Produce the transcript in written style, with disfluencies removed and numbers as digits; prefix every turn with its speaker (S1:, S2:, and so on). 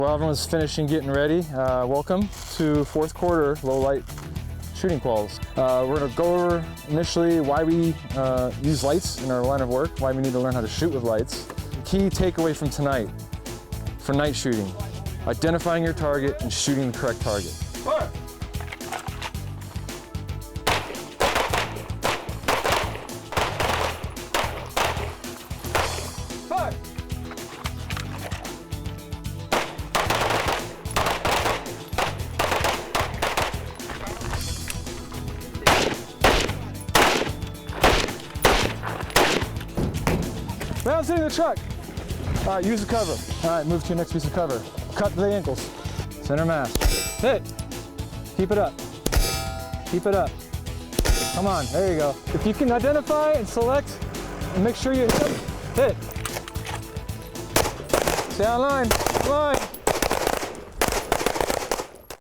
S1: While everyone's finishing getting ready, welcome to fourth quarter low light shooting quals. We're going to go over initially why we use lights in our line of work, why we need to learn how to shoot with lights. Key takeaway from tonight for night shooting: identifying your target and shooting the correct target. Fire! Fire! Round sitting in the truck. All right, use the cover. All right, move to your next piece of cover. Cut to the ankles. Center mass. Hit. Keep it up. Keep it up. Come on, there you go. If you can identify and select and make sure you hit. Stay on line. Line.